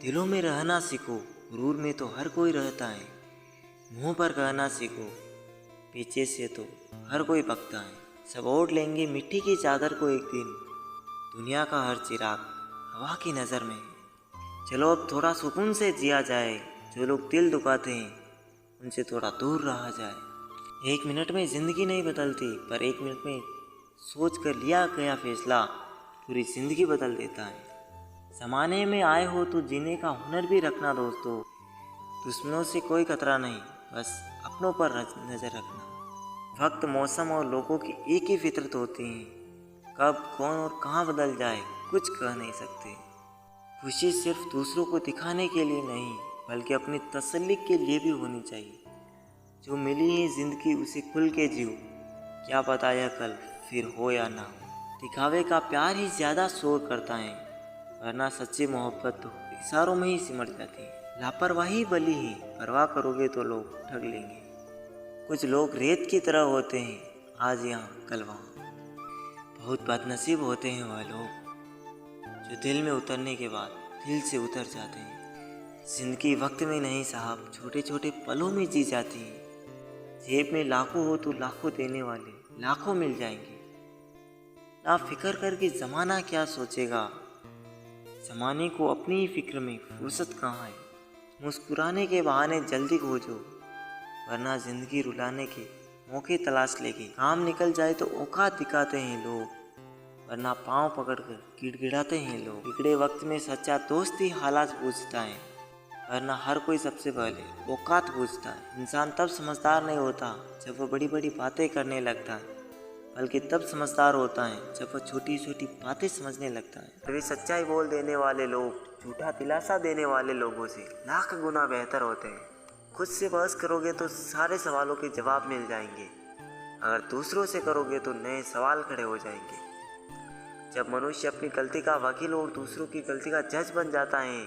दिलों में रहना सीखो, गुरूर में तो हर कोई रहता है। मुंह पर कहना सीखो, पीछे से तो हर कोई भगता है। सब ओढ़ लेंगे मिट्टी की चादर को एक दिन, दुनिया का हर चिराग हवा की नज़र में है। चलो अब थोड़ा सुकून से जिया जाए, जो लोग दिल दुखाते हैं उनसे थोड़ा दूर रहा जाए। 1 मिनट में ज़िंदगी नहीं बदलती, पर 1 मिनट में सोच कर लिया गया फैसला पूरी ज़िंदगी बदल देता है। ज़माने में आए हो तो जीने का हुनर भी रखना दोस्तों। दुश्मनों से कोई खतरा नहीं, बस अपनों पर नज़र रखना। वक्त, मौसम और लोगों की एक ही फितरत होती है। कब, कौन और कहाँ बदल जाए कुछ कह नहीं सकते। खुशी सिर्फ दूसरों को दिखाने के लिए नहीं, बल्कि अपनी तसल्ली के लिए भी होनी चाहिए। जो मिली है ज़िंदगी उसे खुल के जियो, क्या पता यह कल फिर हो या ना हो। दिखावे का प्यार ही ज़्यादा शोर करता है, वरना सच्ची मोहब्बत तो इशारों में ही सिमट जाती है। लापरवाही बली है, परवाह करोगे तो लोग ठग लेंगे। कुछ लोग रेत की तरह होते हैं, आज यहाँ कल वहाँ। बहुत बदनसीब होते हैं वह लोग जो दिल में उतरने के बाद दिल से उतर जाते हैं। जिंदगी वक्त में नहीं साहब, छोटे छोटे पलों में जी जाती है। जेब में लाखों हो तो लाखों देने वाले लाखों मिल जाएंगे। ना फिक्र करके ज़माना क्या सोचेगा, ज़माने को अपनी ही फिक्र में फुर्सत कहाँ है। मुस्कुराने के बहाने जल्दी खोजो, वरना ज़िंदगी रुलाने के मौके तलाश लेगी। काम निकल जाए तो औकात दिखाते हैं लोग, वरना पाँव पकड़कर गिड़गिड़ाते हैं लोग। बिगड़े वक्त में सच्चा दोस्त ही हालात पूछता है, वरना हर कोई सबसे पहले औकात पूछता है। इंसान तब समझदार नहीं होता जब वो बड़ी बड़ी बातें करने लगता है, बल्कि तब समझदार होता है जब वह छोटी छोटी बातें समझने लगता है। कभी सच्चाई बोल देने वाले लोग झूठा दिलासा देने वाले लोगों से लाख गुना बेहतर होते हैं। खुद से बहस करोगे तो सारे सवालों के जवाब मिल जाएंगे, अगर दूसरों से करोगे तो नए सवाल खड़े हो जाएंगे। जब मनुष्य अपनी गलती का वकील और दूसरों की गलती का जज बन जाता है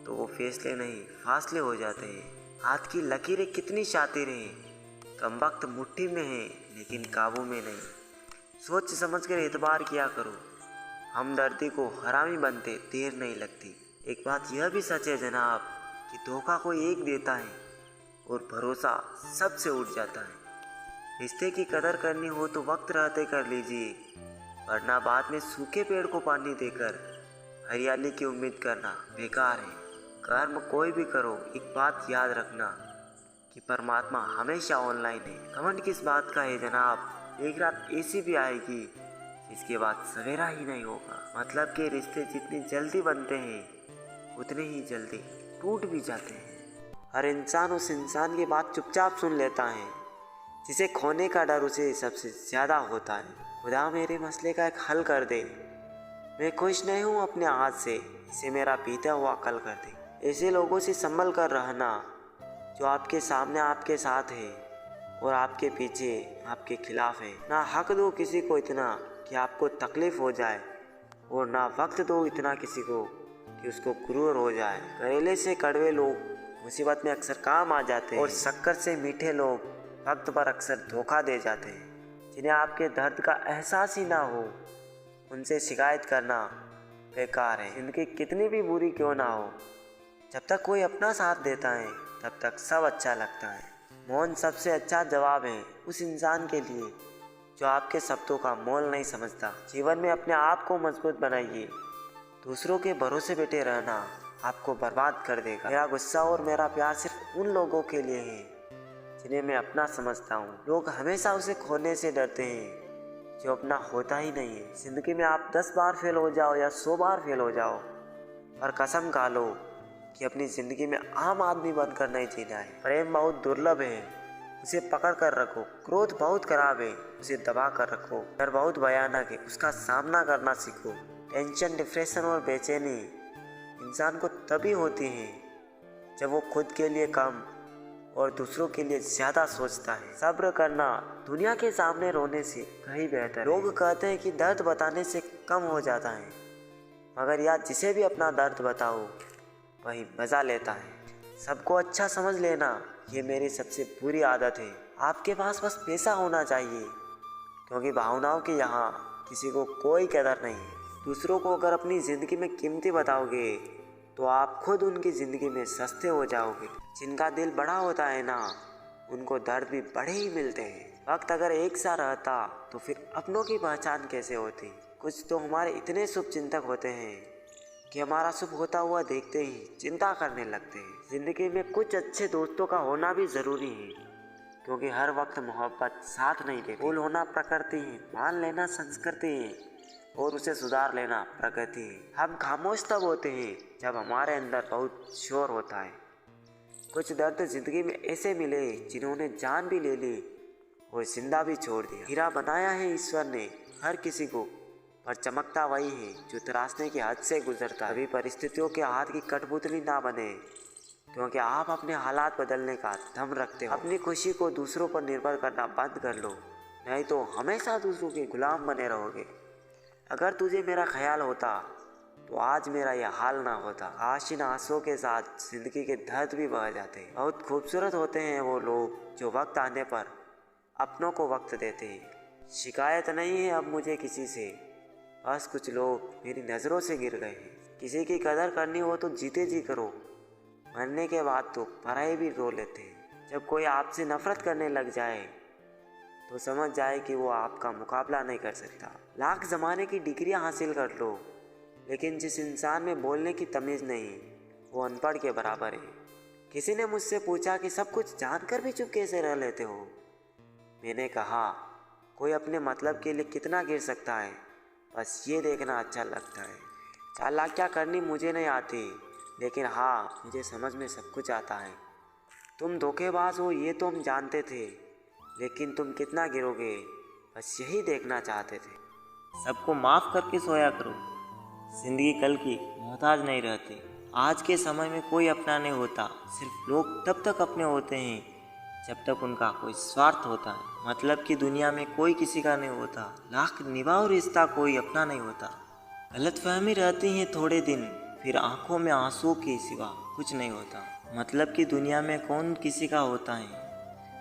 तो वो फैसले नहीं फासले हो जाते हैं। हाथ की लकीरें कितनी शातिर हैं, कमबख्त मुट्ठी में है लेकिन काबू में नहीं। सोच समझ कर एतबार किया करो, हमदर्दी को हरामी बनते देर नहीं लगती। एक बात यह भी सच है जनाब कि धोखा कोई एक देता है और भरोसा सबसे उठ जाता है। रिश्ते की कदर करनी हो तो वक्त रहते कर लीजिए, वरना बाद में सूखे पेड़ को पानी देकर हरियाली की उम्मीद करना बेकार है। कर्म कोई भी करो, एक बात याद रखना कि परमात्मा हमेशा ऑनलाइन है। कमेंट किस बात का है जनाब, एक रात ऐसी भी आएगी जिसके बाद सवेरा ही नहीं होगा। मतलब कि रिश्ते जितनी जल्दी बनते हैं उतने ही जल्दी टूट भी जाते हैं। हर इंसान उस इंसान की बात चुपचाप सुन लेता है जिसे खोने का डर उसे सबसे ज़्यादा होता है। खुदा मेरे मसले का एक हल कर दे, मैं खुश नहीं हूँ अपने हाथ से, इसे मेरा बीता हुआ कल कर दे। ऐसे लोगों से संभल कर रहना जो आपके सामने आपके साथ है और आपके पीछे आपके खिलाफ है। ना हक दो किसी को इतना कि आपको तकलीफ हो जाए, और ना वक्त दो इतना किसी को कि उसको गुरूर हो जाए। करेले से कड़वे लोग मुसीबत में अक्सर काम आ जाते हैं, और शक्कर से मीठे लोग वक्त पर अक्सर धोखा दे जाते हैं। जिन्हें आपके दर्द का एहसास ही ना हो उनसे शिकायत करना बेकार है। जिंदगी कितनी भी बुरी क्यों ना हो, जब तक कोई अपना साथ देता है तब तक सब अच्छा लगता है। मौन सबसे अच्छा जवाब है उस इंसान के लिए जो आपके शब्दों का मोल नहीं समझता। जीवन में अपने आप को मजबूत बनाइए, दूसरों के भरोसे बैठे रहना आपको बर्बाद कर देगा। मेरा गुस्सा और मेरा प्यार सिर्फ उन लोगों के लिए है जिन्हें मैं अपना समझता हूँ। लोग हमेशा उसे खोने से डरते हैं जो अपना होता ही नहीं है। जिंदगी में आप 10 बार फेल हो जाओ या 100 बार फेल हो जाओ, पर कसम खा लो कि अपनी ज़िंदगी में आम आदमी बनकर नहीं जीना है। प्रेम बहुत दुर्लभ है, उसे पकड़ कर रखो। क्रोध बहुत खराब है, उसे दबा कर रखो। डर बहुत भयानक है, उसका सामना करना सीखो। टेंशन, डिप्रेशन और बेचैनी इंसान को तभी होती है जब वो खुद के लिए कम और दूसरों के लिए ज़्यादा सोचता है। सब्र करना दुनिया के सामने रोने से कहीं बेहतर है। लोग कहते हैं कि दर्द बताने से कम हो जाता है, मगर यार जिसे भी अपना दर्द बताओ वही मज़ा लेता है। सबको अच्छा समझ लेना ये मेरी सबसे बुरी आदत है। आपके पास बस पैसा होना चाहिए, क्योंकि भावनाओं के यहाँ किसी को कोई कदर नहीं है। दूसरों को अगर अपनी ज़िंदगी में कीमती बताओगे तो आप खुद उनकी ज़िंदगी में सस्ते हो जाओगे। जिनका दिल बड़ा होता है ना, उनको दर्द भी बड़े ही मिलते हैं। वक्त अगर एक सा रहता तो फिर अपनों की पहचान कैसे होती। कुछ तो हमारे इतने शुभ चिंतक होते हैं कि हमारा शुभ होता हुआ देखते ही चिंता करने लगते हैं। ज़िंदगी में कुछ अच्छे दोस्तों का होना भी ज़रूरी है, क्योंकि हर वक्त मोहब्बत साथ नहीं देती। भूल होना प्रकृति है, मान लेना संस्कृति है और उसे सुधार लेना प्रगति है। हम खामोश तब होते हैं जब हमारे अंदर बहुत शोर होता है। कुछ दर्द जिंदगी में ऐसे मिले जिन्होंने जान भी ले ली और जिंदा भी छोड़ दिया। हीरा बनाया है ईश्वर ने हर किसी को, पर चमकता वही है जो तराशने की हद से गुजरता है। कभी परिस्थितियों के हाथ की कठपुतली ना बने, क्योंकि आप अपने हालात बदलने का दम रखते हो। अपनी खुशी को दूसरों पर निर्भर करना बंद कर लो, नहीं तो हमेशा दूसरों के गुलाम बने रहोगे। अगर तुझे मेरा ख्याल होता तो आज मेरा यह हाल ना होता। काश इन आंसुओं के साथ जिंदगी के दर्द भी बह जाते। बहुत खूबसूरत होते हैं वो लोग जो वक्त आने पर अपनों को वक्त देते हैं। शिकायत नहीं है अब मुझे किसी से, बस कुछ लोग मेरी नज़रों से गिर गए हैं। किसी की कदर करनी हो तो जीते जी करो, मरने के बाद तो पराये भी रो लेते हैं। जब कोई आपसे नफरत करने लग जाए तो समझ जाए कि वो आपका मुकाबला नहीं कर सकता। लाख ज़माने की डिग्रियां हासिल कर लो, लेकिन जिस इंसान में बोलने की तमीज़ नहीं, वो अनपढ़ के बराबर है। किसी ने मुझसे पूछा कि सब कुछ जानकर भी चुप कैसे रह लेते हो। मैंने कहा, कोई अपने मतलब के लिए कितना गिर सकता है, बस ये देखना अच्छा लगता है। चालाकियाँ करनी मुझे नहीं आती, लेकिन हाँ, मुझे समझ में सब कुछ आता है। तुम धोखेबाज हो ये तो हम जानते थे, लेकिन तुम कितना गिरोगे बस यही देखना चाहते थे। सबको माफ़ करके सोया करो। जिंदगी कल की मोहताज नहीं रहती। आज के समय में कोई अपना नहीं होता। सिर्फ लोग तब तक अपने होते हैं जब तक उनका कोई स्वार्थ होता है। मतलब की दुनिया में कोई किसी का नहीं होता। लाख निभाओ रिश्ता कोई अपना नहीं होता। गलतफहमी रहती है थोड़े दिन, फिर आंखों में आंसू के सिवा कुछ नहीं होता। मतलब की दुनिया में कौन किसी का होता है,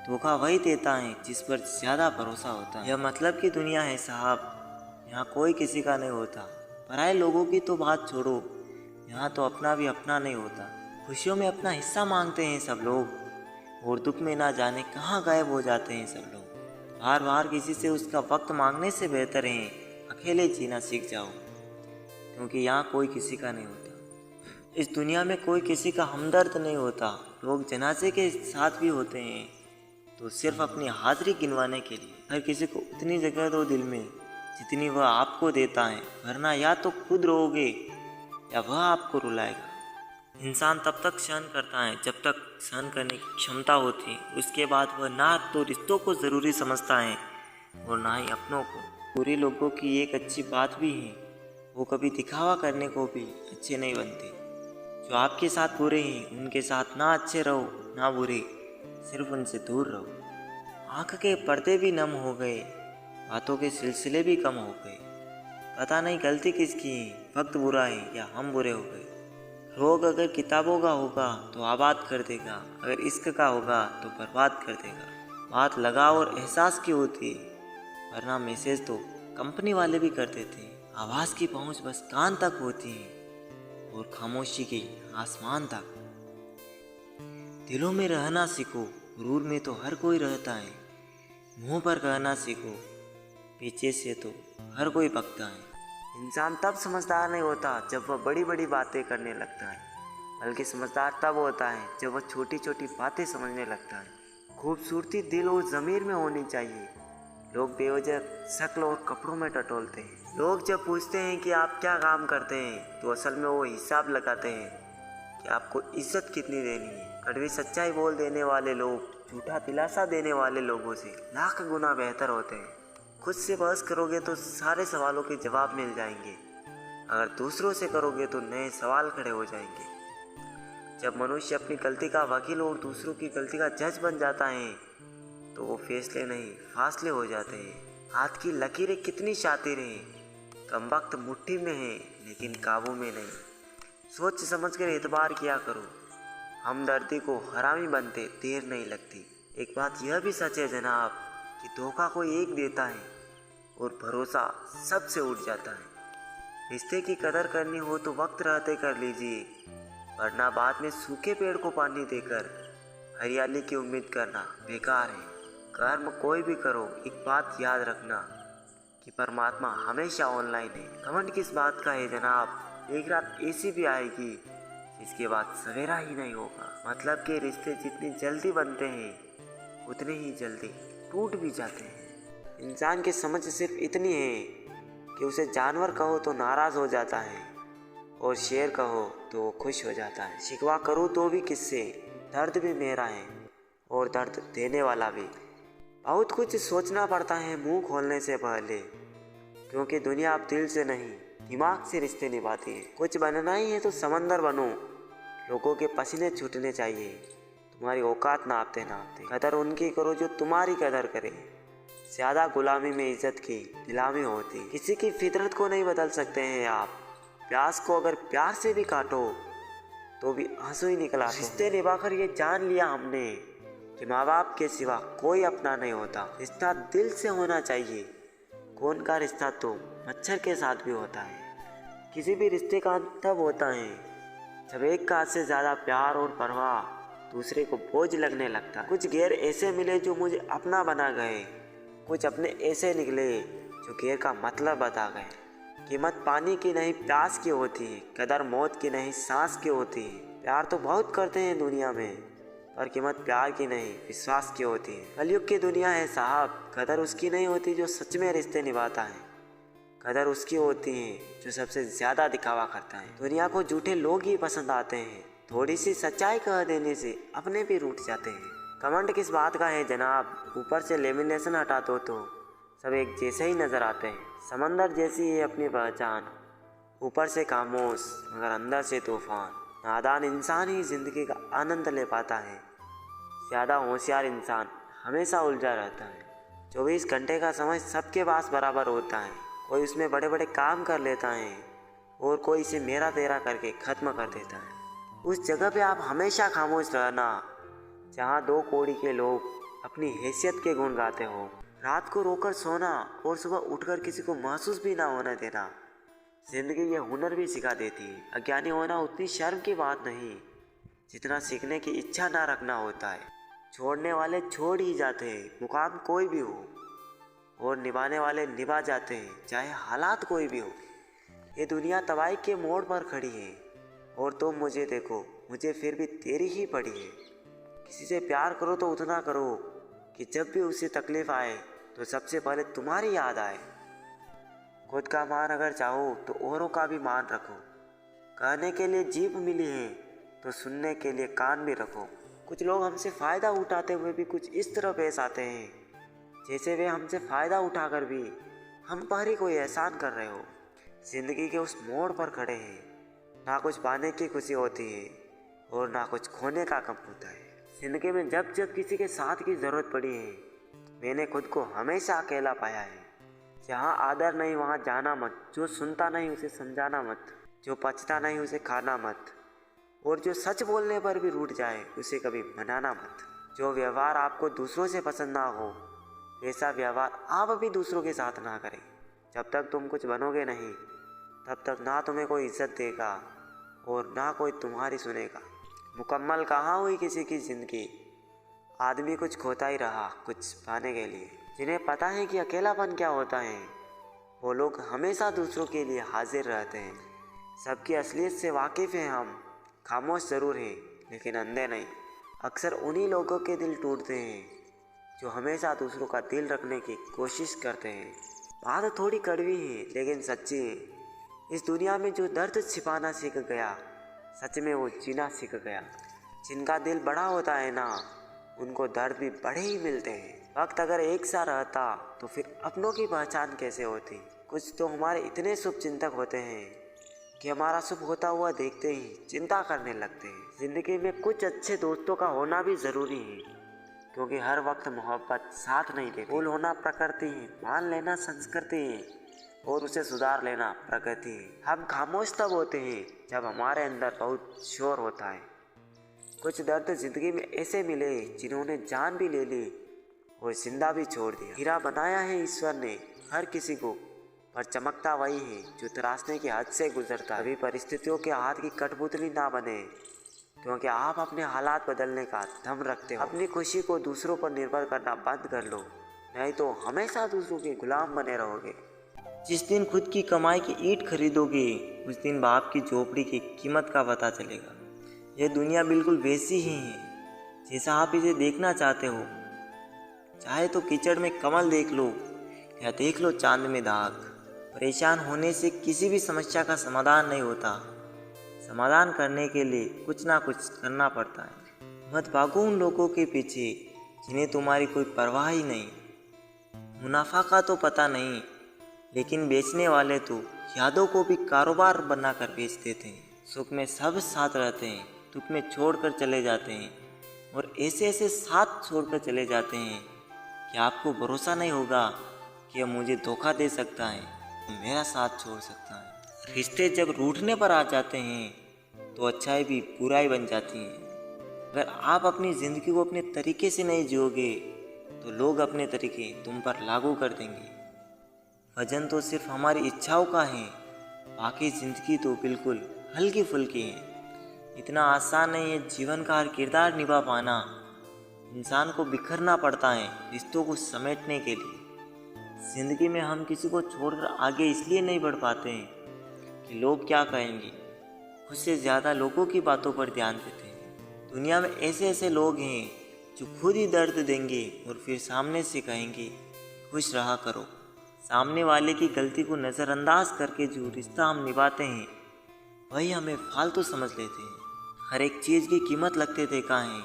धोखा वही देता है जिस पर ज़्यादा भरोसा होता है। यह मतलब की दुनिया है साहब, यहाँ कोई किसी का नहीं होता। पराए लोगों की तो बात छोड़ो, यहाँ तो अपना भी अपना नहीं होता। खुशियों में अपना हिस्सा मांगते हैं सब लोग, और दुख में ना जाने कहाँ गायब हो जाते हैं सब लोग। बार बार किसी से उसका वक्त मांगने से बेहतर है अकेले जीना सीख जाओ, क्योंकि यहाँ कोई किसी का नहीं होता। इस दुनिया में कोई किसी का हमदर्द नहीं होता। लोग जनाजे के साथ भी होते हैं तो सिर्फ अपनी हाजिरी गिनवाने के लिए। हर किसी को उतनी जगह दो दिल में जितनी वह आपको देता है, वरना या तो खुद रोओगे या वह आपको रुलाएगा। इंसान तब तक सहन करता है जब तक सहन करने की क्षमता होती है। उसके बाद वह ना तो रिश्तों को ज़रूरी समझता है और ना ही अपनों को। बुरे लोगों की एक अच्छी बात भी है, वो कभी दिखावा करने को भी अच्छे नहीं बनते। जो आपके साथ बुरे हैं उनके साथ ना अच्छे रहो ना बुरे, सिर्फ उनसे दूर रहो। आँख के पर्दे भी नम हो गए, बातों के सिलसिले भी कम हो गए। पता नहीं गलती किसकी है, वक्त बुरा है या हम बुरे हो गए। रोग अगर किताबों का होगा तो आबाद कर देगा, अगर इश्क का होगा तो बर्बाद कर देगा। बात लगाव और एहसास की होती है, वरना मैसेज तो कंपनी वाले भी करते थे। आवाज़ की पहुंच बस कान तक होती है और खामोशी की आसमान तक। दिलों में रहना सीखो, गुरूर में तो हर कोई रहता है। मुंह पर कहना सीखो, पीछे से तो हर कोई बकता है। इंसान तब समझदार नहीं होता जब वह बड़ी बड़ी बातें करने लगता है, बल्कि समझदार तब होता है जब वह छोटी छोटी बातें समझने लगता है। खूबसूरती दिल और ज़मीर में होनी चाहिए। लोग बेवजह शक्ल और कपड़ों में टटोलते हैं। लोग जब पूछते हैं कि आप क्या काम करते हैं, तो असल में वो हिसाब लगाते हैं कि आपको इज्जत कितनी देनी है। कड़वी सच्चाई बोल देने वाले लोग झूठा दिलासा देने वाले लोगों से लाख गुना बेहतर होते हैं। खुद से बहस करोगे तो सारे सवालों के जवाब मिल जाएंगे, अगर दूसरों से करोगे तो नए सवाल खड़े हो जाएंगे। जब मनुष्य अपनी गलती का वकील और दूसरों की गलती का जज बन जाता है तो वो फैसले नहीं फासले हो जाते हैं। हाथ की लकीरें कितनी शातिर हैं, कमबख्त मुट्ठी में है लेकिन काबू में नहीं। सोच समझ कर एतबार किया करो, हमदर्दी को हरामी बनते देर नहीं लगती। एक बात यह भी सच है जनाब कि धोखा कोई एक देता है और भरोसा सबसे उठ जाता है। रिश्ते की कदर करनी हो तो वक्त रहते कर लीजिए, वरना बाद में सूखे पेड़ को पानी देकर हरियाली की उम्मीद करना बेकार है। कर्म कोई भी करो, एक बात याद रखना कि परमात्मा हमेशा ऑनलाइन है। घमंड किस बात का है जनाब, एक रात ऐसी भी आएगी जिसके बाद सवेरा ही नहीं होगा। मतलब के रिश्ते जितनी जल्दी बनते हैं उतने ही जल्दी टूट भी जाते हैं। इंसान की समझ सिर्फ इतनी है कि उसे जानवर कहो तो नाराज़ हो जाता है और शेर कहो तो वो खुश हो जाता है। शिकवा करूँ तो भी किससे, दर्द भी मेरा है और दर्द देने वाला भी। बहुत कुछ सोचना पड़ता है मुंह खोलने से पहले, क्योंकि दुनिया अब दिल से नहीं दिमाग से रिश्ते निभाती है। कुछ बनना ही है तो समंदर बनो, लोगों के पसीने छूटने चाहिए तुम्हारी औकात नापते नापते। कदर उनकी करो जो तुम्हारी कदर करे, ज़्यादा गुलामी में इज्जत की नीलामी होती। किसी की फितरत को नहीं बदल सकते हैं आप, प्यास को अगर प्यार से भी काटो तो भी आंसू ही निकला। रिश्ते निभाकर ये जान लिया हमने कि माँ बाप के सिवा कोई अपना नहीं होता। रिश्ता दिल से होना चाहिए। खून का रिश्ता तो मच्छर के साथ भी होता है। किसी भी रिश्ते का अंत तब होता है जब एक का से ज़्यादा प्यार और परवाह दूसरे को बोझ लगने लगता है। कुछ गैर ऐसे मिले जो मुझे अपना बना गए, कुछ अपने ऐसे निकले जो गैर का मतलब बता गए। कीमत पानी की नहीं प्यास की होती है, कदर मौत की नहीं सांस की होती है। प्यार तो बहुत करते हैं दुनिया में, पर कीमत प्यार की नहीं विश्वास की होती है। कलयुग की दुनिया है साहब, कदर उसकी नहीं होती जो सच में रिश्ते निभाता है, कदर उसकी होती है जो सबसे ज़्यादा दिखावा करता है। दुनिया को झूठे लोग ही पसंद आते हैं, थोड़ी सी सच्चाई कह देने से अपने भी रूठ जाते हैं। कमेंट किस बात का है जनाब, ऊपर से लेमिनेशन हटा दो तो सब एक जैसे ही नज़र आते हैं। समंदर जैसी है अपनी पहचान, ऊपर से खामोश मगर अंदर से तूफान। नादान इंसान ही ज़िंदगी का आनंद ले पाता है, ज़्यादा होशियार इंसान हमेशा उलझा रहता है। 24 घंटे का समय सबके पास बराबर होता है, कोई उसमें बड़े बड़े काम कर लेता है और कोई इसे मेरा तेरा करके ख़त्म कर देता है। उस जगह पे आप हमेशा खामोश रहना जहाँ दो कौड़ी के लोग अपनी हैसियत के गुण गाते हो। रात को रोकर सोना और सुबह उठकर किसी को महसूस भी ना होने देना। जिंदगी ये हुनर भी सिखा देती है। अज्ञानी होना उतनी शर्म की बात नहीं जितना सीखने की इच्छा ना रखना होता है। छोड़ने वाले छोड़ ही जाते हैं, मुकाम कोई भी हो, और निभाने वाले निभा जाते हैं, चाहे हालात कोई भी हो। ये दुनिया तबाही के मोड़ पर खड़ी है और तुम मुझे देखो, मुझे फिर भी तेरी ही पड़ी है। किसी से प्यार करो तो उतना करो कि जब भी उसे तकलीफ आए तो सबसे पहले तुम्हारी याद आए। खुद का मान अगर चाहो तो औरों का भी मान रखो। कहने के लिए जीभ मिली है तो सुनने के लिए कान भी रखो। कुछ लोग हमसे फ़ायदा उठाते हुए भी कुछ इस तरह पेश आते हैं जैसे वे हमसे फ़ायदा उठाकर भी हम पर ही कोई एहसान कर रहे हो। ज़िंदगी के उस मोड़ पर खड़े हैं, ना कुछ पाने की खुशी होती है और ना कुछ खोने का गम होता है। ज़िंदगी में जब जब किसी के साथ की ज़रूरत पड़ी है, मैंने खुद को हमेशा अकेला पाया है। जहाँ आदर नहीं वहाँ जाना मत, जो सुनता नहीं उसे समझाना मत, जो पचता नहीं उसे खाना मत, और जो सच बोलने पर भी रूठ जाए उसे कभी मनाना मत। जो व्यवहार आपको दूसरों से पसंद ना हो वैसा व्यवहार आप भी दूसरों के साथ ना करें। जब तक तुम कुछ बनोगे नहीं तब तक ना तुम्हें कोई इज्जत देगा और ना कोई तुम्हारी सुनेगा। मुकम्मल कहाँ हुई किसी की ज़िंदगी, आदमी कुछ खोता ही रहा कुछ पाने के लिए। जिन्हें पता है कि अकेलापन क्या होता है वो लोग हमेशा दूसरों के लिए हाजिर रहते हैं। सबकी असलियत से वाकिफ़ हैं हम, खामोश ज़रूर हैं लेकिन अंधे नहीं। अक्सर उन्हीं लोगों के दिल टूटते हैं जो हमेशा दूसरों का दिल रखने की कोशिश करते हैं। बात थोड़ी कड़वी है लेकिन सच्ची है। इस दुनिया में जो दर्द छिपाना सीख गया सच में वो जीना सीख गया। जिनका दिल बड़ा होता है ना उनको दर्द भी बड़े ही मिलते हैं। वक्त अगर एक सा रहता तो फिर अपनों की पहचान कैसे होती। कुछ तो हमारे इतने शुभ चिंतक होते हैं कि हमारा शुभ होता हुआ देखते ही चिंता करने लगते हैं। ज़िंदगी में कुछ अच्छे दोस्तों का होना भी ज़रूरी है, क्योंकि हर वक्त मोहब्बत साथ नहीं देती। भूल होना प्रकृति है, मान लेना संस्कृति है और उसे सुधार लेना प्रगति है। हम खामोश तब होते हैं जब हमारे अंदर बहुत शोर होता है। कुछ दर्द ज़िंदगी में ऐसे मिले जिन्होंने जान भी ले ली और जिंदा भी छोड़ दिया। हीरा बनाया है ईश्वर ने हर किसी को, पर चमकता वही है जो तराशने की हद से गुजरता है। कभी परिस्थितियों के हाथ की कठपुतली ना बने, क्योंकि आप अपने हालात बदलने का दम रखते हो। अपनी खुशी को दूसरों पर निर्भर करना बंद कर लो, नहीं तो हमेशा दूसरों के गुलाम बने रहोगे। जिस दिन खुद की कमाई की ईंट खरीदोगे, उस दिन बाप की झोपड़ी की कीमत का पता चलेगा। यह दुनिया बिल्कुल वैसी ही है जैसा आप इसे देखना चाहते हो। चाहे तो कीचड़ में कमल देख लो या देख लो चांद में दाग। परेशान होने से किसी भी समस्या का समाधान नहीं होता। समाधान करने के लिए कुछ ना कुछ करना पड़ता है। मत भागो उन लोगों के पीछे जिन्हें तुम्हारी कोई परवाह ही नहीं। मुनाफा का तो पता नहीं, लेकिन बेचने वाले तो यादों को भी कारोबार बनाकर बेच देते हैं। सुख में सब साथ रहते हैं, दुख में छोड़कर चले जाते हैं, और ऐसे ऐसे साथ छोड़कर चले जाते हैं कि आपको भरोसा नहीं होगा कि यह मुझे धोखा दे सकता है, मेरा साथ छोड़ सकता है। रिश्ते जब रूठने पर आ जाते हैं तो अच्छाई भी बुराई बन जाती है। अगर आप अपनी ज़िंदगी को अपने तरीके से नहीं जियोगे तो लोग अपने तरीके तुम पर लागू कर देंगे। वजन तो सिर्फ हमारी इच्छाओं का है, बाकी ज़िंदगी तो बिल्कुल हल्की फुल्की है। इतना आसान नहीं है जीवन का हर किरदार निभा पाना। इंसान को बिखरना पड़ता है रिश्तों को समेटने के लिए। ज़िंदगी में हम किसी को छोड़कर आगे इसलिए नहीं बढ़ पाते हैं कि लोग क्या कहेंगे, खुद से ज़्यादा लोगों की बातों पर ध्यान देते हैं। दुनिया में ऐसे ऐसे लोग हैं जो खुद ही दर्द देंगे और फिर सामने से कहेंगे खुश रहा करो। सामने वाले की गलती को नज़रअंदाज करके जो रिश्ता हम निभाते हैं वही हमें फालतू समझ लेते हैं। हर एक चीज़ की कीमत लगते देखा है।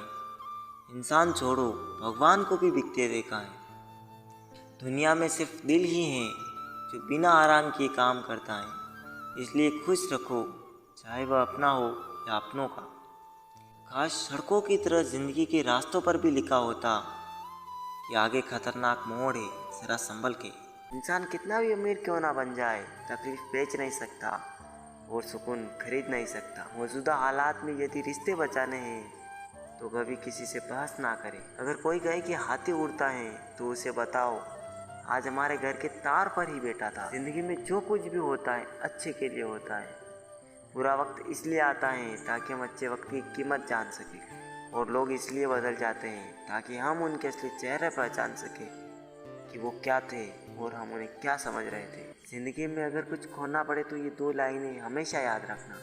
इंसान छोड़ो, भगवान को भी बिकते देखा है। दुनिया में सिर्फ दिल ही है जो बिना आराम किए काम करता है। इसलिए खुश रखो, चाहे वह अपना हो या अपनों का। काश सड़कों की तरह ज़िंदगी के रास्तों पर भी लिखा होता कि आगे खतरनाक मोड़ है, ज़रा संभल के। इंसान कितना भी अमीर क्यों ना बन जाए, तकलीफ बेच नहीं सकता और सुकून खरीद नहीं सकता। मौजूदा हालात में यदि रिश्ते बचाने हैं तो कभी किसी से बहस ना करें। अगर कोई कहे कि हाथी उड़ता है तो उसे बताओ आज हमारे घर के तार पर ही बैठा था। जिंदगी में जो कुछ भी होता है अच्छे के लिए होता है। बुरा वक्त इसलिए आता है ताकि हम अच्छे वक्त की कीमत जान सकें, और लोग इसलिए बदल जाते हैं ताकि हम उनके असली चेहरे पहचान सकें कि वो क्या थे और हम उन्हें क्या समझ रहे थे। ज़िंदगी में अगर कुछ खोना पड़े तो ये 2 लाइनें हमेशा याद रखना।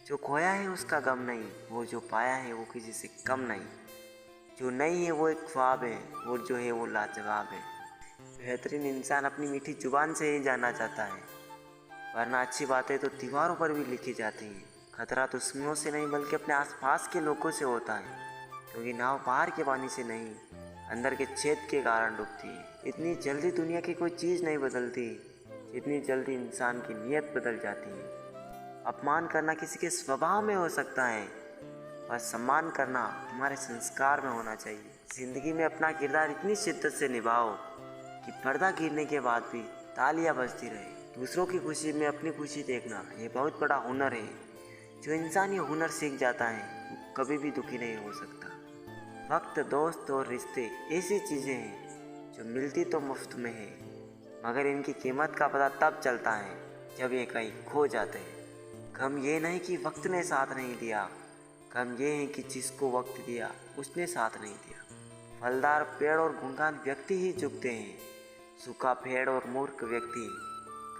जो खोया है उसका गम नहीं, वो जो पाया है वो किसी से कम नहीं। जो नहीं है वो एक ख्वाब है और जो है वो लाजवाब है। बेहतरीन इंसान अपनी मीठी जुबान से ही जाना चाहता है, वरना अच्छी बातें तो दीवारों पर भी लिखी जाती हैं। खतरा दुश्मनों से नहीं बल्कि अपने आसपास के लोगों से होता है, क्योंकि नाव बाहर के पानी से नहीं अंदर के छेद के कारण डूबती है। इतनी जल्दी दुनिया की कोई चीज़ नहीं बदलती जितनी जल्दी इंसान की नीयत बदल जाती है। अपमान करना किसी के स्वभाव में हो सकता है, पर सम्मान करना हमारे संस्कार में होना चाहिए। ज़िंदगी में अपना किरदार इतनी शिद्दत से निभाओ कि पर्दा गिरने के बाद भी तालियां बजती रहे। दूसरों की खुशी में अपनी खुशी देखना ये बहुत बड़ा हुनर है। जो इंसान ये हुनर सीख जाता है वो कभी भी दुखी नहीं हो सकता। वक्त, दोस्त और रिश्ते ऐसी चीज़ें हैं जो मिलती तो मुफ्त में है, मगर इनकी कीमत का पता तब चलता है जब ये कहीं खो जाते हैं। गम ये नहीं कि वक्त ने साथ नहीं दिया, गम ये है कि जिसको वक्त दिया उसने साथ नहीं दिया। फलदार पेड़ और गुणगान व्यक्ति ही झुकते हैं, सूखा पेड़ और मूर्ख व्यक्ति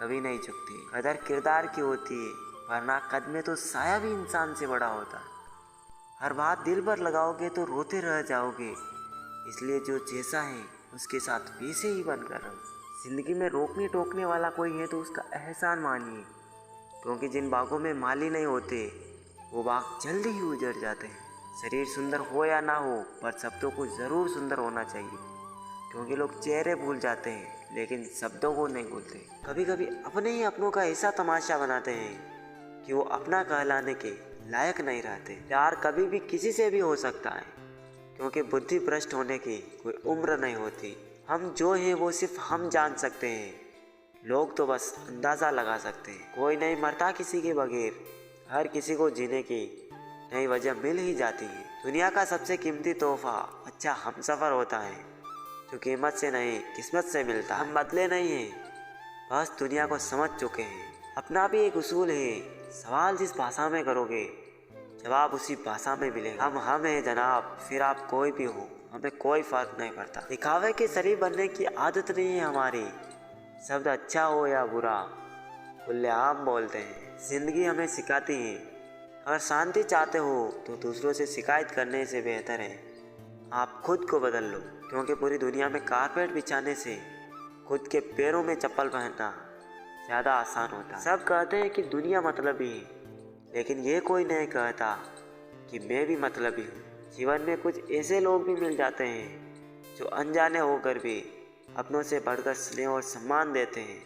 कभी नहीं झुकते। कदर किरदार की होती है, वरना कद में तो साया भी इंसान से बड़ा होता है। हर बात दिल पर लगाओगे तो रोते रह जाओगे, इसलिए जो जैसा है उसके साथ वैसे ही बनकर रहो। जिंदगी में रोकने टोकने वाला कोई है तो उसका एहसान मानिए, क्योंकि जिन बागों में माली नहीं होते वो बाग जल्दी ही उजड़ जाते हैं। शरीर सुंदर हो या ना हो, पर शब्दों को ज़रूर सुंदर होना चाहिए, क्योंकि लोग चेहरे भूल जाते हैं लेकिन शब्दों को नहीं भूलते। कभी कभी अपने ही अपनों का ऐसा तमाशा बनाते हैं कि वो अपना कहलाने के लायक नहीं रहते। प्यार कभी भी किसी से भी हो सकता है, क्योंकि बुद्धि भ्रष्ट होने की कोई उम्र नहीं होती। हम जो हैं वो सिर्फ हम जान सकते हैं, लोग तो बस अंदाज़ा लगा सकते हैं। कोई नहीं मरता किसी के बगैर, हर किसी को जीने की नई वजह मिल ही जाती है। दुनिया का सबसे कीमती तोहफा अच्छा हमसफ़र होता है, जो कीमत से नहीं किस्मत से मिलता। हम बदले नहीं हैं, बस दुनिया को समझ चुके हैं। अपना भी एक उसूल है, सवाल जिस भाषा में करोगे जवाब उसी भाषा में मिलेगा। हम हैं जनाब, फिर आप कोई भी हो, हमें कोई फर्क नहीं पड़ता। दिखावे के शरीफ बनने की आदत नहीं है हमारी। शब्द अच्छा हो या बुरा खुलेआम बोलते हैं। जिंदगी हमें सिखाती है, अगर शांति चाहते हो तो दूसरों से शिकायत करने से बेहतर है आप खुद को बदल लो, क्योंकि पूरी दुनिया में कारपेट बिछाने से खुद के पैरों में चप्पल पहनना ज़्यादा आसान होता है। सब कहते हैं कि दुनिया मतलबी है, लेकिन ये कोई नहीं कहता कि मैं भी मतलबी हूँ। जीवन में कुछ ऐसे लोग भी मिल जाते हैं जो अनजाने होकर भी अपनों से बढ़कर स्नेह और सम्मान देते हैं,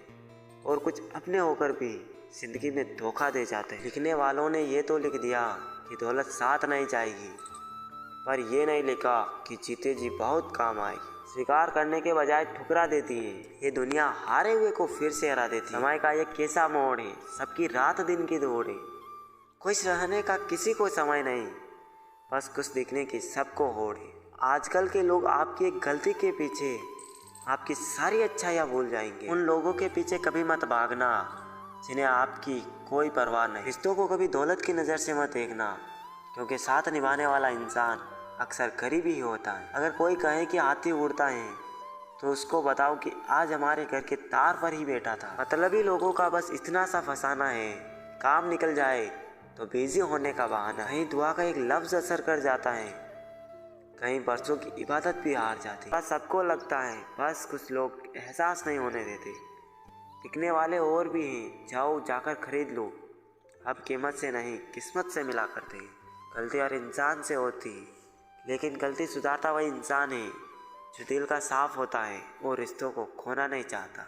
और कुछ अपने होकर भी जिंदगी में धोखा दे जाते हैं। लिखने वालों ने ये तो लिख दिया कि दौलत साथ नहीं जाएगी, पर ये नहीं लिखा कि जीते जी बहुत काम आएगी। स्वीकार करने के बजाय ठुकरा देती है ये दुनिया, हारे हुए को फिर से हरा देती है। समय का ये कैसा मोड़ है, सबकी रात दिन की दौड़ है। खुश रहने का किसी को समय नहीं, बस खुश दिखने की सबको होड़ है। आजकल के लोग आपकी एक गलती के पीछे आपकी सारी अच्छाइयाँ भूल जाएंगे। उन लोगों के पीछे कभी मत भागना जिन्हें आपकी कोई परवाह नहीं। रिश्तों को कभी दौलत की नज़र से मत देखना, क्योंकि साथ निभाने वाला इंसान अक्सर गरीब ही होता है। अगर कोई कहे कि हाथी उड़ता है तो उसको बताओ कि आज हमारे घर के तार पर ही बैठा था। मतलबी लोगों का बस इतना सा फसाना है, काम निकल जाए तो बिजी होने का बहाना। कहीं दुआ का एक लफ्ज़ असर कर जाता है, कहीं बरसों की इबादत भी हार जाती है। बस सबको लगता है, बस कुछ लोग एहसास नहीं होने देते। बिकने वाले और भी हैं, जाओ जाकर खरीद लो, अब कीमत से नहीं किस्मत से मिला करते हैं। गलती हर इंसान से होती है, लेकिन गलती सुधारता वही इंसान है जो दिल का साफ होता है और रिश्तों को खोना नहीं चाहता।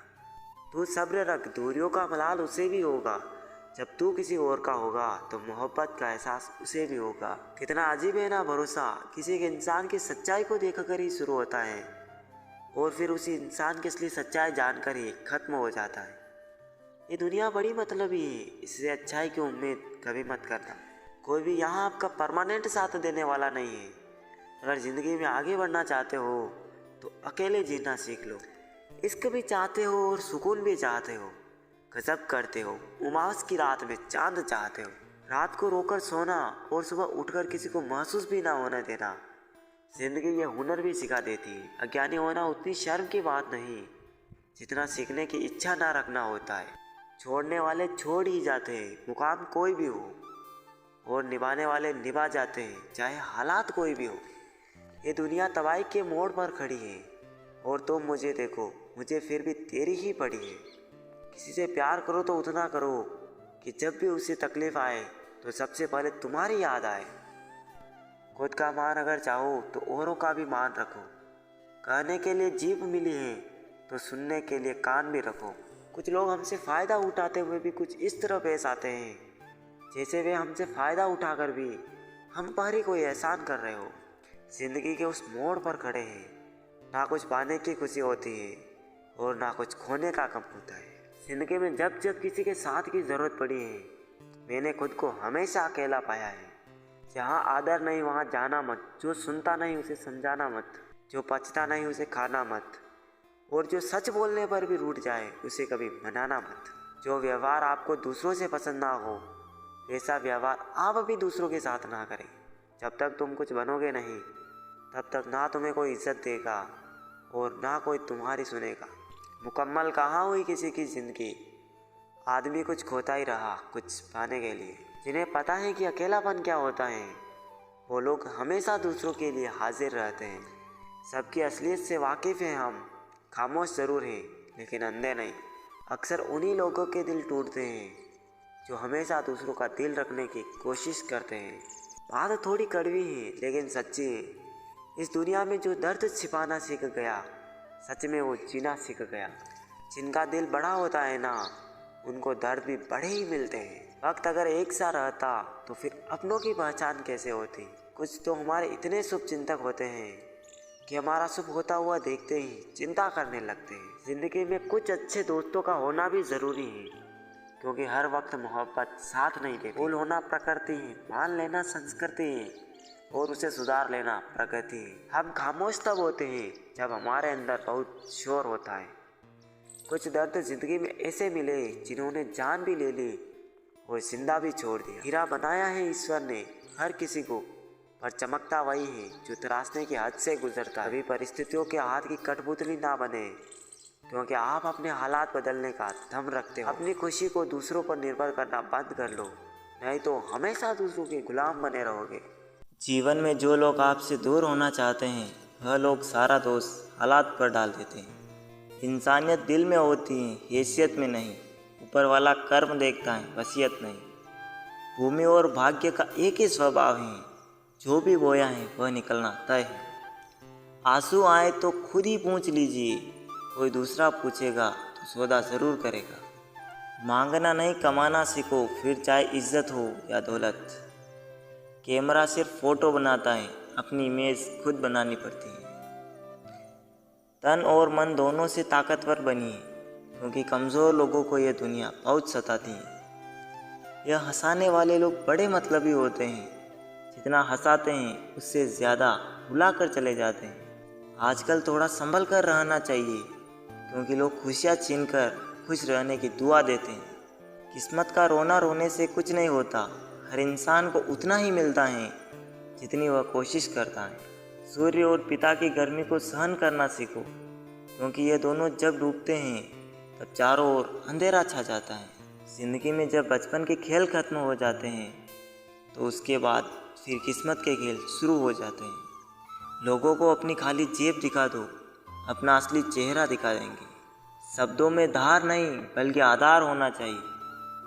तू सब्र रख, दूरियों का मलाल उसे भी होगा। जब तू किसी और का होगा तो मोहब्बत का एहसास उसे भी होगा। कितना अजीब है ना भरोसा, किसी के इंसान की सच्चाई को देखकर ही शुरू होता है और फिर उसी इंसान की असली सच्चाई जानकर ही खत्म हो जाता है। ये दुनिया बड़ी मतलबी है, इससे अच्छाई की उम्मीद कभी मत करना। कोई भी यहाँ आपका परमानेंट साथ देने वाला नहीं है। अगर ज़िंदगी में आगे बढ़ना चाहते हो तो अकेले जीना सीख लो। इश्क भी चाहते हो और सुकून भी चाहते हो, गजब करते हो। उमास की रात में चांद चाहते हो, रात को रोकर सोना और सुबह उठकर किसी को महसूस भी ना होने देना। जिंदगी ये हुनर भी सिखा देती है। अज्ञानी होना उतनी शर्म की बात नहीं जितना सीखने की इच्छा ना रखना होता है। छोड़ने वाले छोड़ ही जाते हैं, मुकाम कोई भी हो, और निभाने वाले निभा जाते हैं, चाहे हालात कोई भी हो। ये दुनिया तबाही के मोड़ पर खड़ी है और तुम मुझे देखो, मुझे फिर भी तेरी ही पड़ी है। किसी से प्यार करो तो उतना करो कि जब भी उसे तकलीफ आए तो सबसे पहले तुम्हारी याद आए। खुद का मान अगर चाहो तो औरों का भी मान रखो। कहने के लिए जीभ मिली है तो सुनने के लिए कान भी रखो। कुछ लोग हमसे फ़ायदा उठाते हुए भी कुछ इस तरह पेश आते हैं जैसे वे हमसे फ़ायदा उठाकर भी हम पर ही कोई एहसान कर रहे हो। जिंदगी के उस मोड़ पर खड़े हैं, ना कुछ पाने की खुशी होती है और ना कुछ खोने का गम होता है। जिंदगी में जब जब किसी के साथ की ज़रूरत पड़ी है, मैंने खुद को हमेशा अकेला पाया है। जहाँ आदर नहीं वहाँ जाना मत, जो सुनता नहीं उसे समझाना मत, जो पचता नहीं उसे खाना मत, और जो सच बोलने पर भी रूठ जाए उसे कभी मनाना मत। जो व्यवहार आपको दूसरों से पसंद ना हो वैसा व्यवहार आप भी दूसरों के साथ ना करें। जब तक तुम कुछ बनोगे नहीं तब तक ना तुम्हें कोई इज्जत देगा और ना कोई तुम्हारी सुनेगा। मुकम्मल कहाँ हुई किसी की ज़िंदगी, आदमी कुछ खोता ही रहा कुछ पाने के लिए। जिन्हें पता है कि अकेलापन क्या होता है वो लोग हमेशा दूसरों के लिए हाजिर रहते हैं। सबकी असलियत से वाकिफ़ हैं हम, खामोश ज़रूर हैं लेकिन अंधे नहीं। अक्सर उन्हीं लोगों के दिल टूटते हैं जो हमेशा दूसरों का दिल रखने की कोशिश करते हैं। बात थोड़ी कड़वी है लेकिन सच्ची है। इस दुनिया में जो दर्द छिपाना सीख गया सच में वो जीना सीख गया। जिनका दिल बड़ा होता है ना उनको दर्द भी बड़े ही मिलते हैं। वक्त अगर एक सा रहता तो फिर अपनों की पहचान कैसे होती। कुछ तो हमारे इतने शुभ चिंतक होते हैं कि हमारा शुभ होता हुआ देखते ही चिंता करने लगते हैं। ज़िंदगी में कुछ अच्छे दोस्तों का होना भी ज़रूरी है, क्योंकि हर वक्त मोहब्बत साथ नहीं देती। भूल होना प्रकृति है, मान लेना संस्कृति है और उसे सुधार लेना प्रगति है। हम खामोश तब होते हैं जब हमारे अंदर बहुत शोर होता है। कुछ दर्द जिंदगी में ऐसे मिले जिन्होंने जान भी ले ली और जिंदा भी छोड़ दिया। हीरा बनाया है ईश्वर ने हर किसी को, पर चमकता वही है जो तराशने की हद से गुजरता है। अभी परिस्थितियों के हाथ की कठपुतली ना बने, क्योंकि आप अपने हालात बदलने का दम रखते हो। अपनी खुशी को दूसरों पर निर्भर करना बंद कर लो, नहीं तो हमेशा दूसरों के गुलाम बने रहोगे। जीवन में जो लोग आपसे दूर होना चाहते हैं वह लोग सारा दोष हालात पर डाल देते हैं। इंसानियत दिल में होती है, हैसियत में नहीं। ऊपर वाला कर्म देखता है, वसीयत नहीं। भूमि और भाग्य का एक ही स्वभाव है, जो भी बोया है वह निकलना तय है। आंसू आए तो खुद ही पूछ लीजिए, कोई दूसरा पूछेगा तो सौदा ज़रूर करेगा। मांगना नहीं कमाना सीखो, फिर चाहे इज्जत हो या दौलत। कैमरा सिर्फ फ़ोटो बनाता है, अपनी इमेज खुद बनानी पड़ती है। तन और मन दोनों से ताकतवर बनिए, क्योंकि कमज़ोर लोगों को यह दुनिया बहुत सताती है। यह हंसाने वाले लोग बड़े मतलबी होते हैं, जितना हंसाते हैं उससे ज़्यादा भुला कर चले जाते हैं। आजकल थोड़ा संभल कर रहना चाहिए, क्योंकि लोग खुशियाँ छीन कर खुश रहने की दुआ देते हैं। किस्मत का रोना रोने से कुछ नहीं होता। हर इंसान को उतना ही मिलता है जितनी वह कोशिश करता है। सूर्य और पिता की गर्मी को सहन करना सीखो, क्योंकि ये दोनों जब डूबते हैं तब चारों ओर अंधेरा छा जाता है। ज़िंदगी में जब बचपन के खेल खत्म हो जाते हैं तो उसके बाद फिर किस्मत के खेल शुरू हो जाते हैं। लोगों को अपनी खाली जेब दिखा दो, अपना असली चेहरा दिखा देंगे। शब्दों में धार नहीं बल्कि आधार होना चाहिए,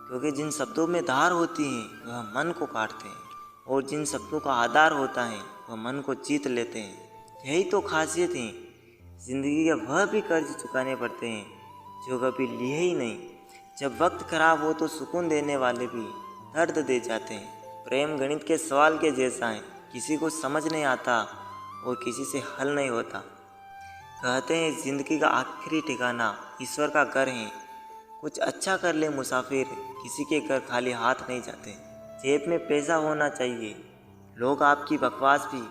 क्योंकि जिन शब्दों में धार होती है वह मन को काटते हैं, और जिन शब्दों का आधार होता है वह मन को जीत लेते हैं। यही तो खासियत है। ज़िंदगी के वह भी कर्ज चुकाने पड़ते हैं जो कभी लिए ही नहीं। जब वक्त खराब हो तो सुकून देने वाले भी दर्द दे जाते हैं। प्रेम गणित के सवाल के जैसा है, किसी को समझ नहीं आता और किसी से हल नहीं होता। कहते हैं ज़िंदगी का आखिरी ठिकाना ईश्वर का घर है। कुछ अच्छा कर ले मुसाफिर, किसी के घर खाली हाथ नहीं जाते। जेब में पैसा होना चाहिए, लोग आपकी बकवास भी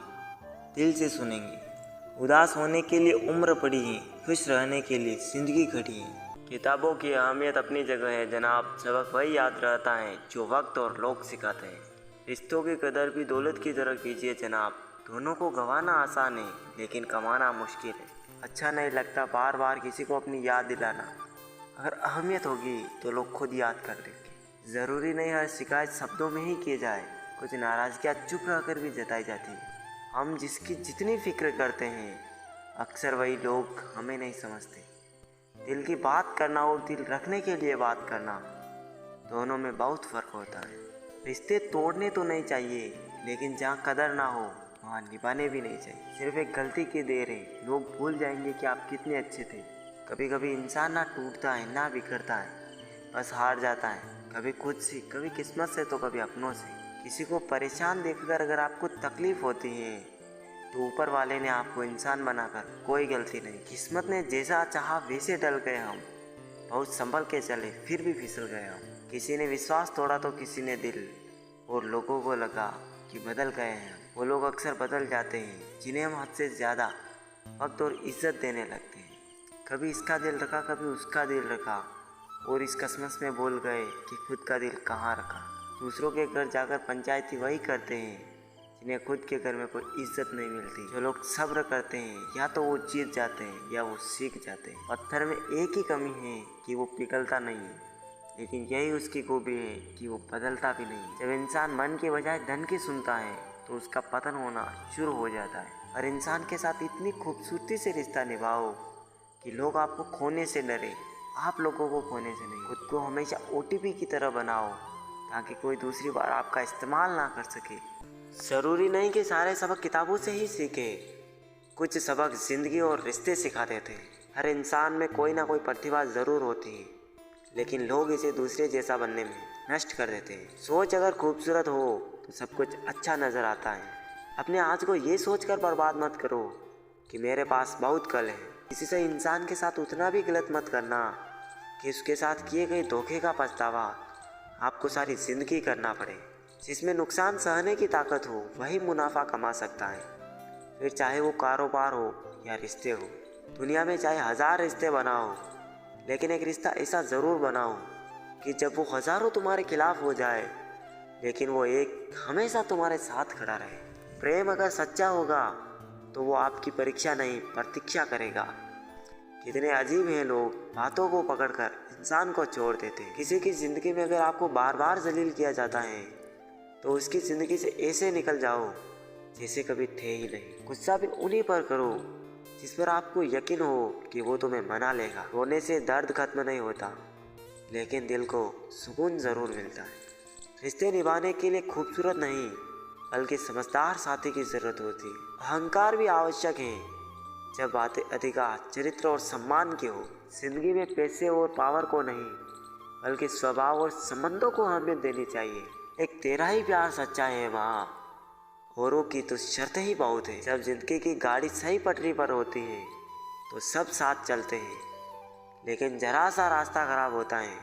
दिल से सुनेंगे। उदास होने के लिए उम्र पड़ी है, खुश रहने के लिए ज़िंदगी खड़ी है। किताबों की अहमियत अपनी जगह है जनाब, सबक वही याद रहता है जो वक्त और लोग सिखाते हैं। रिश्तों की कदर भी दौलत की तरह कीजिए जनाब, दोनों को गंवाना आसान है लेकिन कमाना मुश्किल है। अच्छा नहीं लगता बार बार किसी को अपनी याद दिलाना। अगर अहमियत होगी तो लोग खुद याद कर लेंगे। ज़रूरी नहीं हर शिकायत शब्दों में ही की जाए, कुछ नाराज़गियाँ चुप रहकर भी जताई जाती है। हम जिसकी जितनी फिक्र करते हैं अक्सर वही लोग हमें नहीं समझते। दिल की बात करना और दिल रखने के लिए बात करना, दोनों में बहुत फ़र्क होता है। रिश्ते तोड़ने तो नहीं चाहिए, लेकिन जहाँ कदर ना हो वहाँ निभाने भी नहीं चाहिए। सिर्फ एक गलती की देर है, लोग भूल जाएंगे कि आप कितने अच्छे थे। कभी कभी इंसान ना टूटता है ना बिखरता है, बस हार जाता है। कभी खुद से, कभी किस्मत से, तो कभी अपनों से। किसी को परेशान देखकर अगर आपको तकलीफ़ होती है तो ऊपर वाले ने आपको इंसान बनाकर कोई गलती नहीं। किस्मत ने जैसा चाहा वैसे डल गए हम, बहुत संभल के चले फिर भी फिसल गए हम। किसी ने विश्वास तोड़ा तो किसी ने दिल, और लोगों को लगा कि बदल गए हैं। वो लोग अक्सर बदल जाते हैं जिन्हें हम हद से ज़्यादा वक्त और इज्जत देने लगते हैं। कभी इसका दिल रखा कभी उसका दिल रखा, और इस कसमस में बोल गए कि खुद का दिल कहाँ रखा। दूसरों के घर जाकर पंचायती वही करते हैं जिन्हें खुद के घर में कोई इज्जत नहीं मिलती। जो लोग सब्र करते हैं या तो वो जीत जाते हैं या वो सीख जाते हैं। पत्थर में एक ही कमी है कि वो पिघलता नहीं है, लेकिन यही उसकी खूबी है कि वो बदलता भी नहीं। जब इंसान मन के बजाय धन की सुनता है तो उसका पतन होना शुरू हो जाता है। हर इंसान के साथ इतनी खूबसूरती से रिश्ता निभाओ कि लोग आपको खोने से डरे, आप लोगों को खोने से नहीं। खुद को हमेशा OTP की तरह बनाओ ताकि कोई दूसरी बार आपका इस्तेमाल ना कर सके। ज़रूरी नहीं कि सारे सबक किताबों से ही सीखे, कुछ सबक ज़िंदगी और रिश्ते सिखा देते हैं। हर इंसान में कोई ना कोई प्रतिभा ज़रूर होती है, लेकिन लोग इसे दूसरे जैसा बनने में नष्ट कर देते हैं। सोच अगर खूबसूरत हो तो सब कुछ अच्छा नज़र आता है। अपने आज को ये सोचकर बर्बाद मत करो कि मेरे पास बहुत कल है। किसी से इंसान के साथ उतना भी गलत मत करना कि उसके साथ किए गए धोखे का पछतावा आपको सारी ज़िंदगी करना पड़े। जिसमें नुकसान सहने की ताकत हो वही मुनाफा कमा सकता है, फिर चाहे वो कारोबार हो या रिश्ते हो। दुनिया में चाहे 1000 रिश्ते बनाओ, लेकिन एक रिश्ता ऐसा ज़रूर बनाओ कि जब वो हज़ारों तुम्हारे खिलाफ हो जाए, लेकिन वो एक हमेशा तुम्हारे साथ खड़ा रहे। प्रेम अगर सच्चा होगा तो वो आपकी परीक्षा नहीं, प्रतीक्षा करेगा। कितने अजीब हैं लोग, बातों को पकड़कर इंसान को छोड़ देते हैं। किसी की ज़िंदगी में अगर आपको बार बार जलील किया जाता है तो उसकी ज़िंदगी से ऐसे निकल जाओ जैसे कभी थे ही नहीं। गुस्सा भी उन्हीं पर करो जिस पर आपको यकीन हो कि वो तुम्हें मना लेगा। रोने से दर्द खत्म नहीं होता, लेकिन दिल को सुकून ज़रूर मिलता है। रिश्ते निभाने के लिए खूबसूरत नहीं बल्कि समझदार साथी की ज़रूरत होती है। अहंकार भी आवश्यक है जब बातें अधिकार, चरित्र और सम्मान की हो। जिंदगी में पैसे और पावर को नहीं बल्कि स्वभाव और संबंधों को अहमियत देनी चाहिए। एक तेरा ही प्यार सच्चा है वहाँ, औरों की तो शर्तें ही बहुत है। जब जिंदगी की गाड़ी सही पटरी पर होती है तो सब साथ चलते हैं, लेकिन जरा सा रास्ता खराब होता है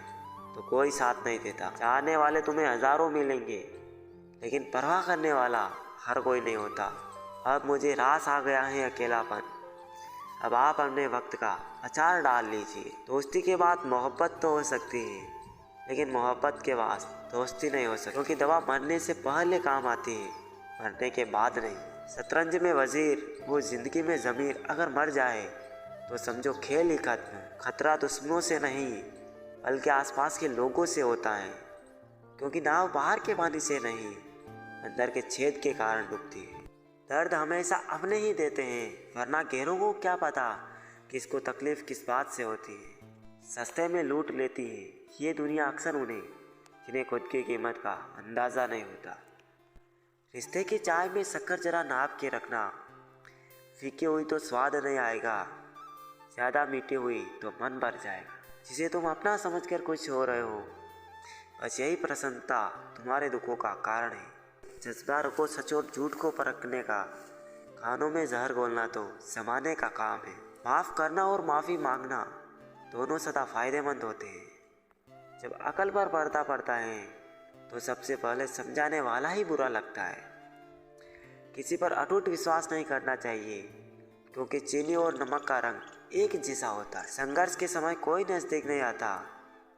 तो कोई साथ नहीं देता। चाहने वाले तुम्हें हजारों मिलेंगे, लेकिन परवाह करने वाला हर कोई नहीं होता। अब मुझे रास आ गया है अकेलापन, अब आप अपने वक्त का अचार डाल लीजिए। दोस्ती के बाद मोहब्बत तो हो सकती है, लेकिन मोहब्बत के बाद दोस्ती नहीं हो सकती, क्योंकि दवा मरने से पहले काम आती है, मरने के बाद नहीं। शतरंज में वजीर वो जिंदगी में ज़मीर अगर मर जाए तो समझो खेल ही खत्म। खतरा दुश्मनों से नहीं बल्कि आसपास के लोगों से होता है, क्योंकि नाव बाहर के पानी से नहीं अंदर के छेद के कारण डूबती है। दर्द हमेशा अपने ही देते हैं, वरना गैरों को क्या पता किसको तकलीफ किस बात से होती है। सस्ते में लूट लेती है ये दुनिया अक्सर उन्हें जिन्हें खुद की कीमत का अंदाज़ा नहीं होता। रिश्ते की चाय में शक्कर जरा नाप के रखना, फीकी हुई तो स्वाद नहीं आएगा, ज़्यादा मीठी हुई तो मन भर जाएगा। जिसे तुम अपना समझकर खुश हो रहे हो, बस यही प्रसन्नता तुम्हारे दुखों का कारण है। जज्बा रखो सच और झूठ को परखने का, खानों में जहर घोलना तो ज़माने का काम है। माफ़ करना और माफ़ी मांगना दोनों सदा फायदेमंद होते हैं। जब अकल पर पर्दा पड़ता है तो सबसे पहले समझाने वाला ही बुरा लगता है। किसी पर अटूट विश्वास नहीं करना चाहिए, क्योंकि चीनी और नमक का रंग एक जैसा होता है। संघर्ष के समय कोई नज़दीक नहीं आता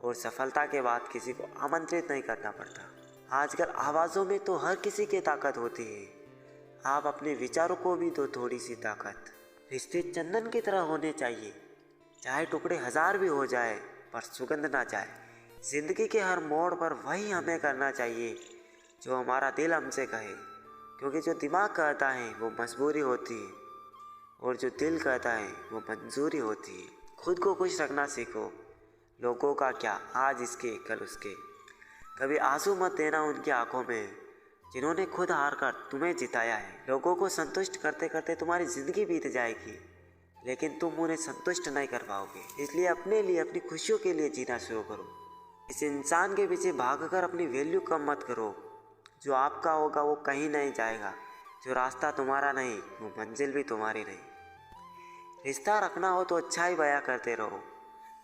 और सफलता के बाद किसी को आमंत्रित नहीं करना पड़ता। आजकल आवाज़ों में तो हर किसी की ताकत होती है, आप अपने विचारों को भी दो थोड़ी सी ताकत। रिश्ते चंदन की तरह होने चाहिए, चाहे टुकड़े हजार भी हो जाए पर सुगंध ना जाए। जिंदगी के हर मोड़ पर वही हमें करना चाहिए जो हमारा दिल हमसे कहे, क्योंकि जो दिमाग कहता है वो मजबूरी होती है और जो दिल कहता है वो मंजूरी होती है। खुद को खुश रखना सीखो, लोगों का क्या आज इसके कल उसके। कभी आंसू मत देना उनकी आंखों में जिन्होंने खुद हार कर तुम्हें जिताया है। लोगों को संतुष्ट करते करते तुम्हारी ज़िंदगी बीत जाएगी, लेकिन तुम उन्हें संतुष्ट नहीं कर पाओगे। इसलिए अपने लिए, अपनी खुशियों के लिए जीना शुरू करो। इस इंसान के पीछे भागकर अपनी वैल्यू कम मत करो। जो आपका होगा वो कहीं नहीं जाएगा, जो रास्ता तुम्हारा नहीं वो मंजिल भी तुम्हारी नहीं। रिश्ता रखना हो तो अच्छा ही बयां करते रहो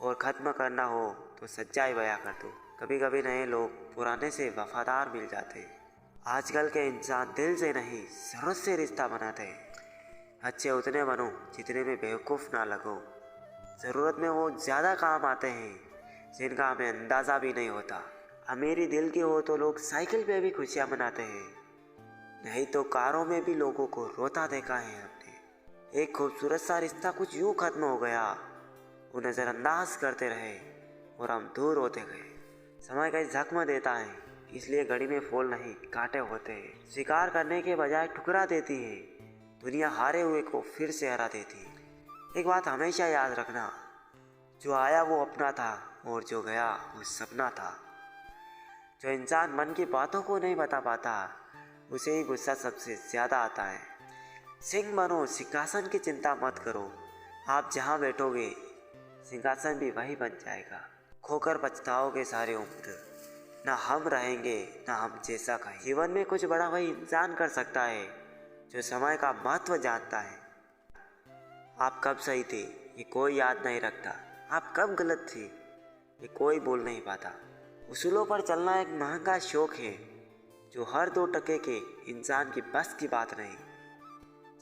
और ख़त्म करना हो तो सच्चाई बयां कर दो। कभी कभी नए लोग पुराने से वफादार मिल जाते हैं। आजकल के इंसान दिल से नहीं ज़रूरत से रिश्ता बनाते हैं। अच्छे उतने बनो जितने में बेवकूफ़ ना लगो। ज़रूरत में वो ज़्यादा काम आते हैं जिनका हमें अंदाज़ा भी नहीं होता। अमीरी दिल की हो तो लोग साइकिल पे भी खुशियाँ मनाते हैं, नहीं तो कारों में भी लोगों को रोता देखा है हमने। एक खूबसूरत सा रिश्ता कुछ यूँ ख़त्म हो गया, वो नज़रअंदाज करते रहे और हम दूर होते गए। समय कई जख्म देता है, इसलिए घड़ी में फूल नहीं कांटे होते हैं। स्वीकार करने के बजाय ठुकरा देती है दुनिया, हारे हुए को फिर से हरा देती है। एक बात हमेशा याद रखना, जो आया वो अपना था और जो गया वो सपना था। जो इंसान मन की बातों को नहीं बता पाता उसे ही गुस्सा सबसे ज़्यादा आता है। सिंह बनो, सिंहासन की चिंता मत करो, आप जहाँ बैठोगे सिंहासन भी वही बन जाएगा। खोकर पछताओगे सारी उम्र, ना हम रहेंगे ना हम जैसा कहें। जीवन में कुछ बड़ा वही इंसान कर सकता है जो समय का महत्व जानता है। आप कब सही थे ये कोई याद नहीं रखता, आप कब गलत थे ये कोई बोल नहीं पाता। उसूलों पर चलना एक महंगा शौक है जो हर 2 टके के इंसान की बस की बात नहीं।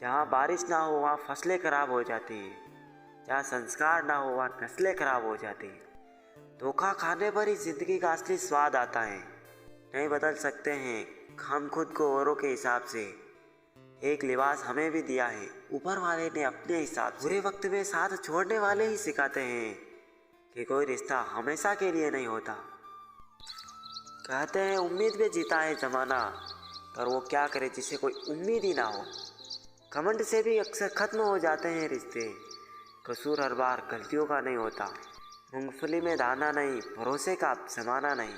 जहाँ बारिश ना हो वहाँ फसलें खराब हो जाती है, जहाँ संस्कार ना हो वहाँ नस्लें खराब हो जाती हैं। धोखा खाने पर ही जिंदगी का असली स्वाद आता है। नहीं बदल सकते हैं हम खुद को औरों के हिसाब से। एक लिबास हमें भी दिया है ऊपर वाले ने अपने हिसाब से। बुरे वक्त में साथ छोड़ने वाले ही सिखाते हैं कि कोई रिश्ता हमेशा के लिए नहीं होता। कहते हैं उम्मीद में जीता है जमाना, पर वो क्या करे जिसे कोई उम्मीद ही ना हो। घमंड से भी अक्सर खत्म हो जाते हैं रिश्ते। कसूर हर बार गलतियों का नहीं होता। मूंगफली में दाना नहीं, भरोसे का जमाना नहीं।